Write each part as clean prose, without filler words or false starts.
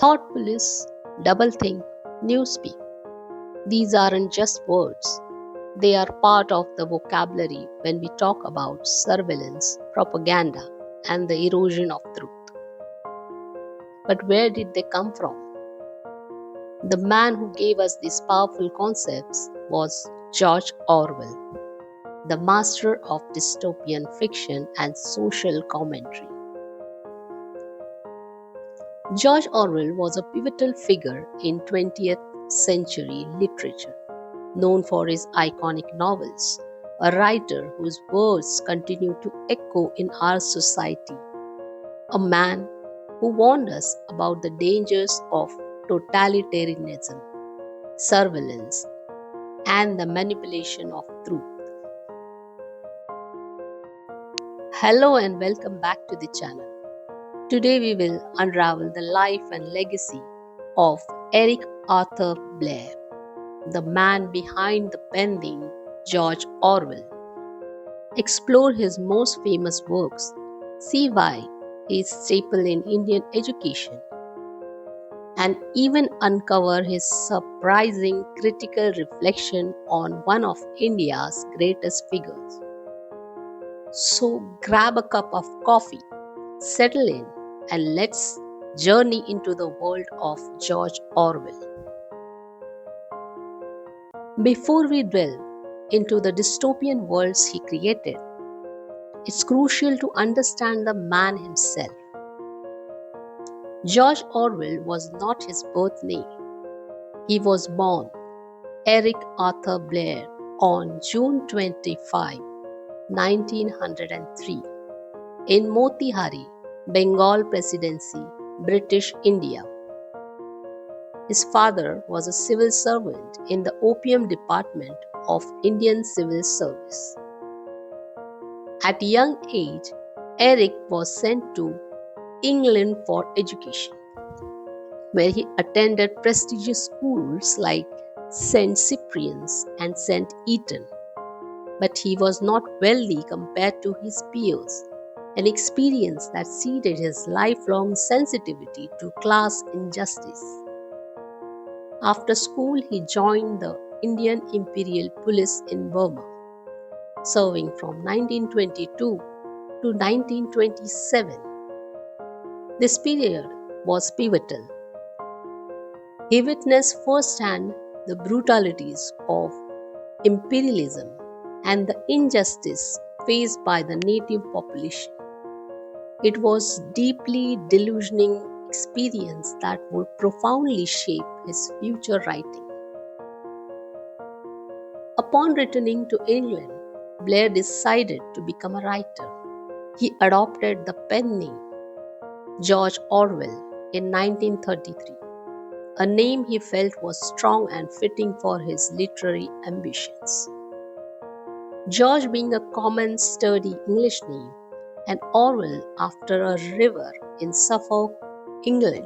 Thought police, doublethink, newspeak. These aren't just words, they are part of the vocabulary when we talk about surveillance, propaganda, and the erosion of truth. But where did they come from? The man who gave us these powerful concepts was George Orwell, the master of dystopian fiction and social commentary. George Orwell was a pivotal figure in 20th century literature, known for his iconic novels, a writer whose words continue to echo in our society, a man who warned us about the dangers of totalitarianism, surveillance, and the manipulation of truth. Hello and welcome back to the channel. Today we will unravel the life and legacy of Eric Arthur Blair, the man behind the pen name George Orwell. Explore his most famous works, see why he is staple in Indian education, and even uncover his surprising critical reflection on one of India's greatest figures. So grab a cup of coffee, settle in, and let's journey into the world of George Orwell. Before we delve into the dystopian worlds he created, it's crucial to understand the man himself. George Orwell was not his birth name. He was born Eric Arthur Blair on June 25, 1903, in Motihari, Bengal Presidency, British India. His father was a civil servant in the Opium Department of Indian Civil Service. At a young age, Eric was sent to England for education, where he attended prestigious schools like St. Cyprian's and St. Eton. But he was not wealthy compared to his peers, an experience that seeded his lifelong sensitivity to class injustice. After school, he joined the Indian Imperial Police in Burma, serving from 1922 to 1927. This period was pivotal. He witnessed firsthand the brutalities of imperialism and the injustice faced by the native population. It was a deeply delusioning experience that would profoundly shape his future writing. Upon returning to England, Blair decided to become a writer. He adopted the pen name George Orwell in 1933, a name he felt was strong and fitting for his literary ambitions. George being a common, sturdy English name, and Orwell after a river in Suffolk, England,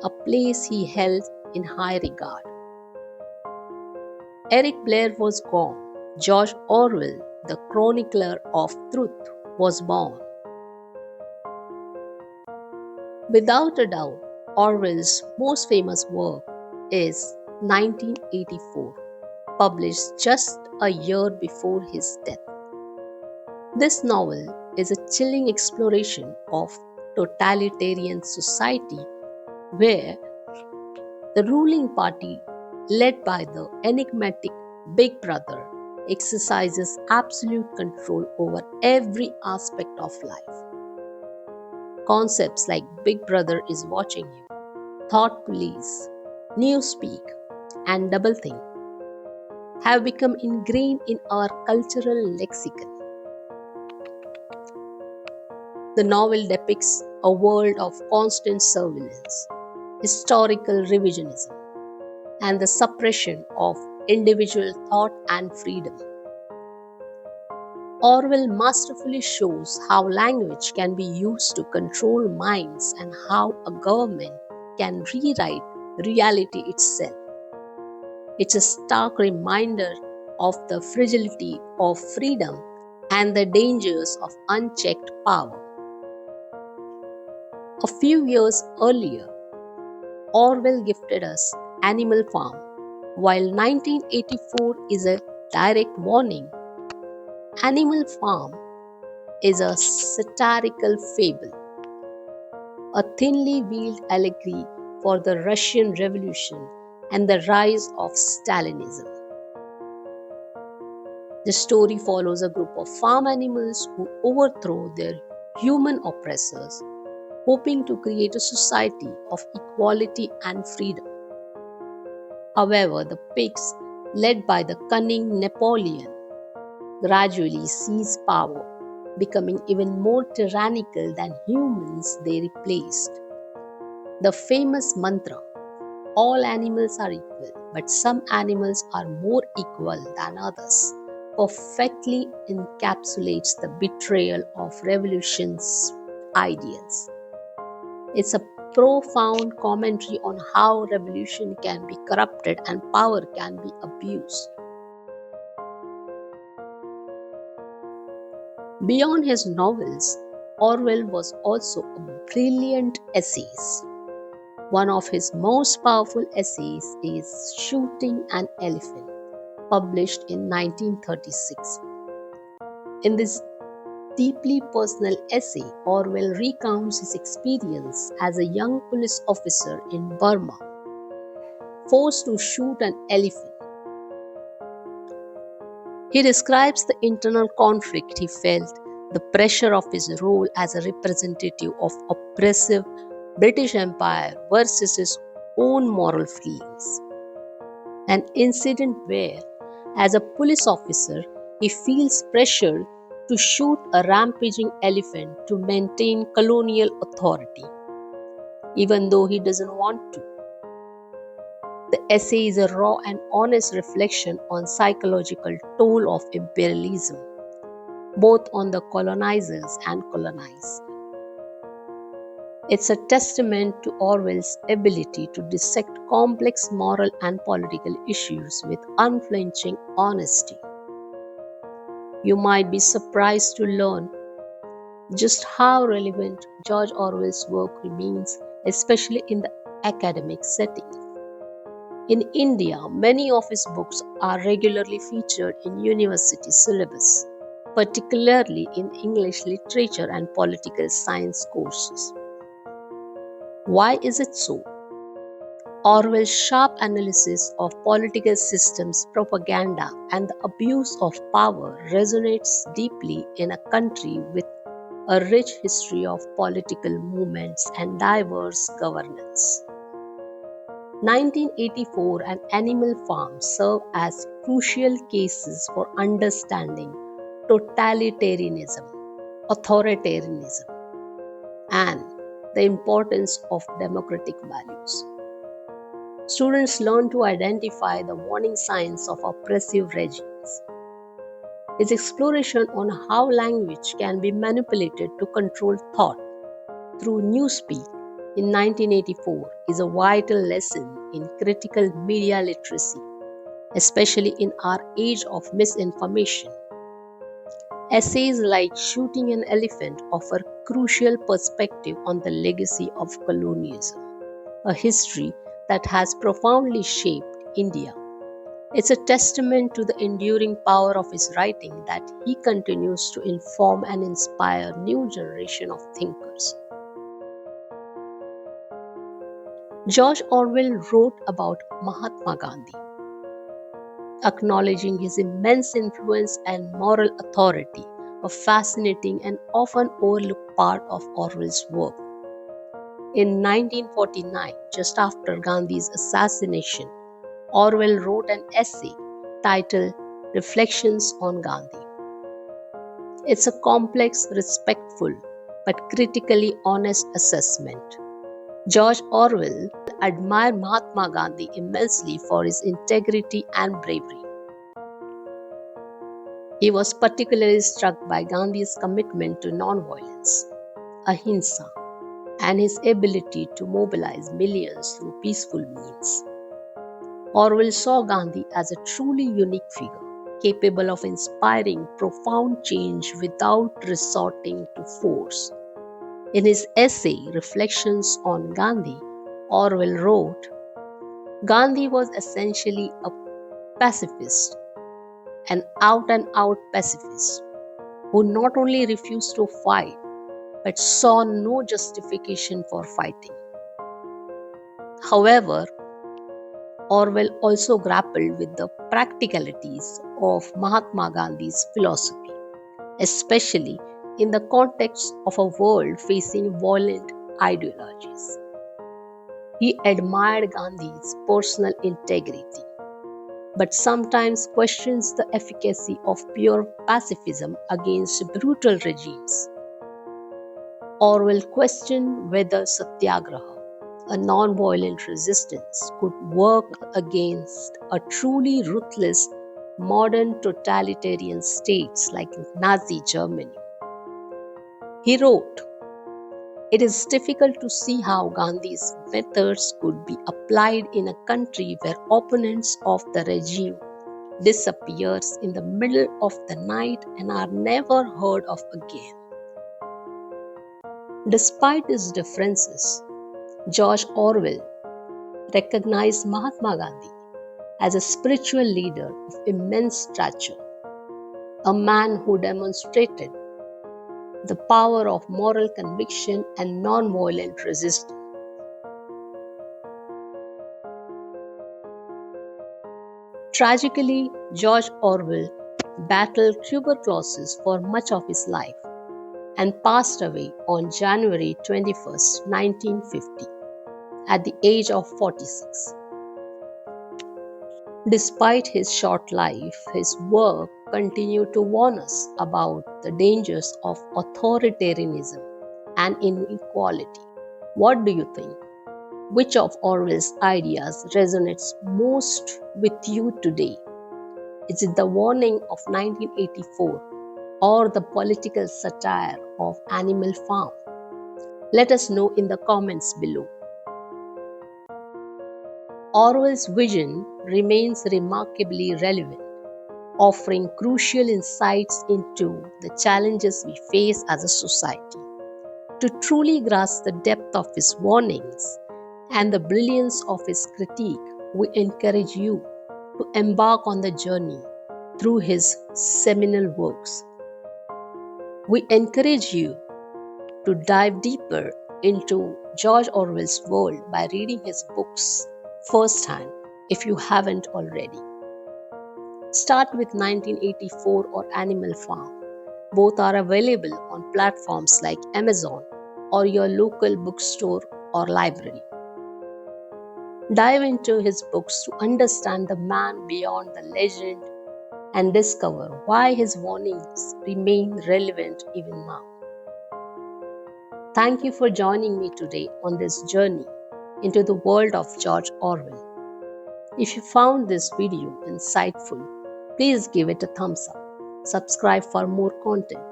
a place he held in high regard. Eric Blair was gone. George Orwell, the chronicler of truth, was born. Without a doubt, Orwell's most famous work is 1984, published just a year before his death. This novel is a chilling exploration of totalitarian society where the ruling party, led by the enigmatic Big Brother, exercises absolute control over every aspect of life. Concepts like Big Brother is watching you, thought police, newspeak, and doublethink have become ingrained in our cultural lexicon. The novel depicts a world of constant surveillance, historical revisionism, and the suppression of individual thought and freedom. Orwell masterfully shows how language can be used to control minds and how a government can rewrite reality itself. It's a stark reminder of the fragility of freedom and the dangers of unchecked power. A few years earlier, Orwell gifted us Animal Farm, while 1984 is a direct warning. Animal Farm is a satirical fable, a thinly veiled allegory for the Russian Revolution and the rise of Stalinism. The story follows a group of farm animals who overthrow their human oppressors, hoping to create a society of equality and freedom. However, the pigs, led by the cunning Napoleon, gradually seize power, becoming even more tyrannical than humans they replaced. The famous mantra, all animals are equal, but some animals are more equal than others, perfectly encapsulates the betrayal of revolution's ideals. It's a profound commentary on how revolution can be corrupted and power can be abused. Beyond his novels, Orwell was also a brilliant essayist. One of his most powerful essays is Shooting an Elephant, published in 1936. In this deeply personal essay, Orwell recounts his experience as a young police officer in Burma, forced to shoot an elephant. He describes the internal conflict he felt, the pressure of his role as a representative of oppressive British Empire versus his own moral feelings. An incident where, as a police officer, he feels pressured to shoot a rampaging elephant to maintain colonial authority, even though he doesn't want to. The essay is a raw and honest reflection on psychological toll of imperialism, both on the colonizers and colonized. It's a testament to Orwell's ability to dissect complex moral and political issues with unflinching honesty. You might be surprised to learn just how relevant George Orwell's work remains, especially in the academic setting. In India, many of his books are regularly featured in university syllabus, particularly in English literature and political science courses. Why is it so? Orwell's sharp analysis of political systems, propaganda, and the abuse of power resonates deeply in a country with a rich history of political movements and diverse governance. 1984 and Animal Farm serve as crucial cases for understanding totalitarianism, authoritarianism, and the importance of democratic values. Students learn to identify the warning signs of oppressive regimes. His exploration on how language can be manipulated to control thought through newspeak in 1984 is a vital lesson in critical media literacy, especially in our age of misinformation. Essays like Shooting an Elephant offer crucial perspective on the legacy of colonialism, a history that has profoundly shaped India. It's a testament to the enduring power of his writing that he continues to inform and inspire new generation of thinkers. George Orwell wrote about Mahatma Gandhi, acknowledging his immense influence and moral authority, a fascinating and often overlooked part of Orwell's work. In 1949, just after Gandhi's assassination, Orwell wrote an essay titled Reflections on Gandhi. It's a complex, respectful, but critically honest assessment. George Orwell admired Mahatma Gandhi immensely for his integrity and bravery. He was particularly struck by Gandhi's commitment to nonviolence, ahimsa, and his ability to mobilize millions through peaceful means. Orwell saw Gandhi as a truly unique figure, capable of inspiring profound change without resorting to force. In his essay, Reflections on Gandhi, Orwell wrote, Gandhi was essentially a pacifist, an out and out pacifist, who not only refused to fight but saw no justification for fighting. However, Orwell also grappled with the practicalities of Mahatma Gandhi's philosophy, especially in the context of a world facing violent ideologies. He admired Gandhi's personal integrity, but sometimes questions the efficacy of pure pacifism against brutal regimes. Orwell questioned whether satyagraha, a non-violent resistance, could work against a truly ruthless modern totalitarian states like Nazi Germany. He wrote, it is difficult to see how Gandhi's methods could be applied in a country where opponents of the regime disappears in the middle of the night and are never heard of again. Despite his differences, George Orwell recognized Mahatma Gandhi as a spiritual leader of immense stature, a man who demonstrated the power of moral conviction and non-violent resistance. Tragically, George Orwell battled tuberculosis for much of his life and passed away on January 21, 1950, at the age of 46. Despite his short life, his work continued to warn us about the dangers of authoritarianism and inequality. What do you think? Which of Orwell's ideas resonates most with you today? Is it the warning of 1984 or the political satire of Animal Farm? Let us know in the comments below. Orwell's vision remains remarkably relevant, offering crucial insights into the challenges we face as a society. To truly grasp the depth of his warnings and the brilliance of his critique, we encourage you to embark on the journey through his seminal works. We encourage you to dive deeper into George Orwell's world by reading his books firsthand if you haven't already. Start with 1984 or Animal Farm. Both are available on platforms like Amazon or your local bookstore or library. Dive into his books to understand the man beyond the legend and discover why his warnings remain relevant even now. Thank you for joining me today on this journey into the world of George Orwell. If you found this video insightful, please give it a thumbs up, subscribe for more content,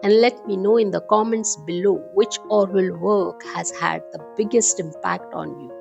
and let me know in the comments below which Orwell work has had the biggest impact on you.